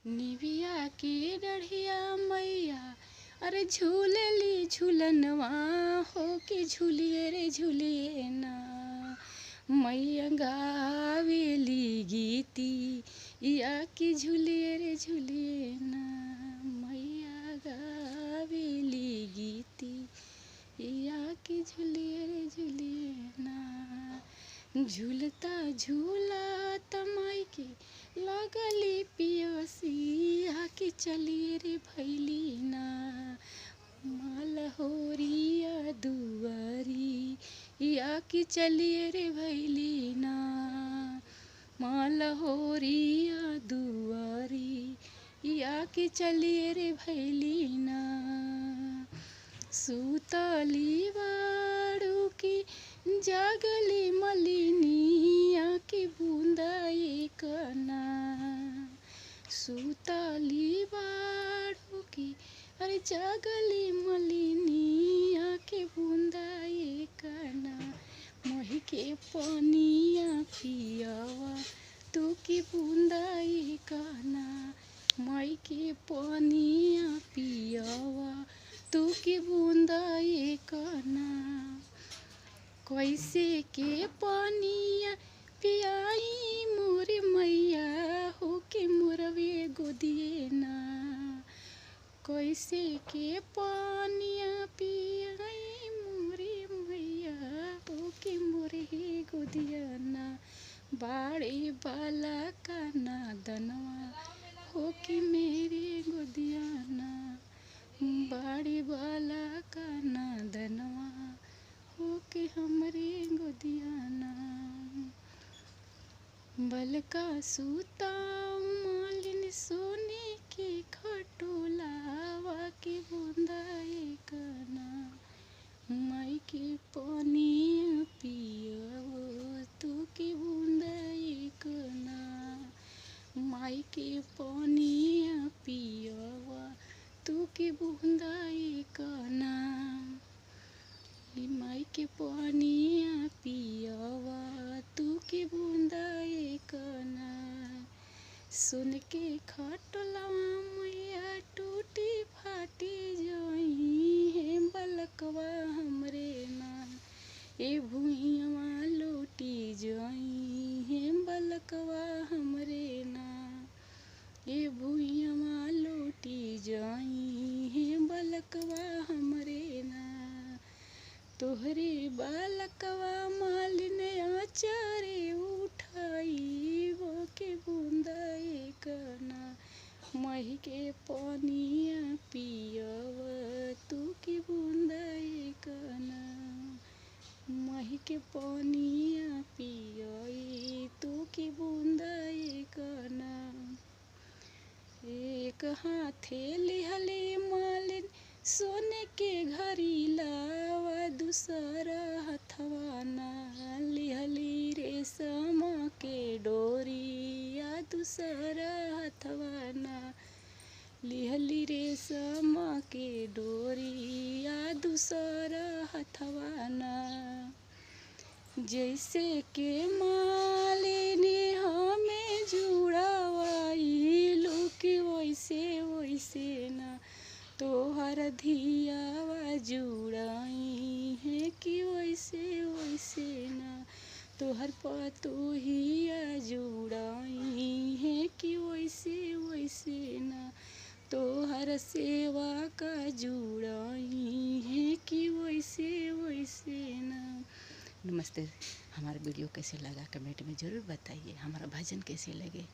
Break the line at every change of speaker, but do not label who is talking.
निबिया के डढ़िया मैया अरे झूलली झूलनवा हो के झूलिए रे झूलिए ना। मैया गावेली गीती या की झूलिए रे झूलिए ना। मैया गावेली गीती या की झूलिए रे झूलिए ना। झूलता झूलता माई के लगली पियसी आके चलिए रे भैली ना। मलहोरिया दुआरी या की चलिए रे भैली ना। मलहोरिया दुआरी या की चलिए रे भैली ना। सुतली बाड़ू की जागली मलिनिया की बूंदा एक ना। सुतली बाड़ू की अरे जागली मलिनिया के बूंदा एक ना। मही के पनिया पियावा तू की बूंदा एक ना। मई के पनिया पियावा तू की बूंदा एक ना। कैसे के पनिया पियाई मोरे मैया हो के मोरवे गोदिए ना। कैसे के पनिया पियाई मोरे मैया हो के मोरे गोदिया ना। बाड़े बाला का नादनवा हो के मेरे गोदिया ना। बाड़ी बाला का नादनवा हो के हमरे गोदिया ना। बलका सूता मालिन सोने के खटोलावा के बूंदा एक ना। माई के पनिया पियावो तू के बूंदा एक ना। माई के पनिया पियावा तू के बूंदा एक ना। माई के पनिया पियावा तू के बूंदा एक ना। सुन के खटला मैया टूटी फाटी जाई है बलकवा हमरे ना। ए भुइयावा लूटी जाई है बलकवा हमरे ना। ए भुइयावा लूटी जाई है बलकवा हमरे ना। तोहरे बालकवा मालिन आचारे उठाई वो के बूंदा एक ना। मही के पनिया पियावा तू की बूंदा एक ना। मही के पनिया पियाई तू की बूंदा एक ना। एक हाथे लिहले मालिन सोने के घड़ी लावा दूसरा हथवा ना। लिहली रेशम के डोरी या दूसरा हथवा ना। लिहली रेशम के डोरी या दूसरा हथवा ना। जैसे के मालिनी हमें जुड़ावाई लोकी वैसे वैसे ना। तोहर धियावा जुड़ाई है कि वैसे वैसे ना। तोहर पतोहिया जुड़ाई है कि वैसे वैसे ना। तोहर सेवा का जुड़ाई है कि वैसे वैसे ना। नमस्ते। हमारा वीडियो कैसे लगा कमेंट में ज़रूर बताइए। हमारा भजन कैसे लगे।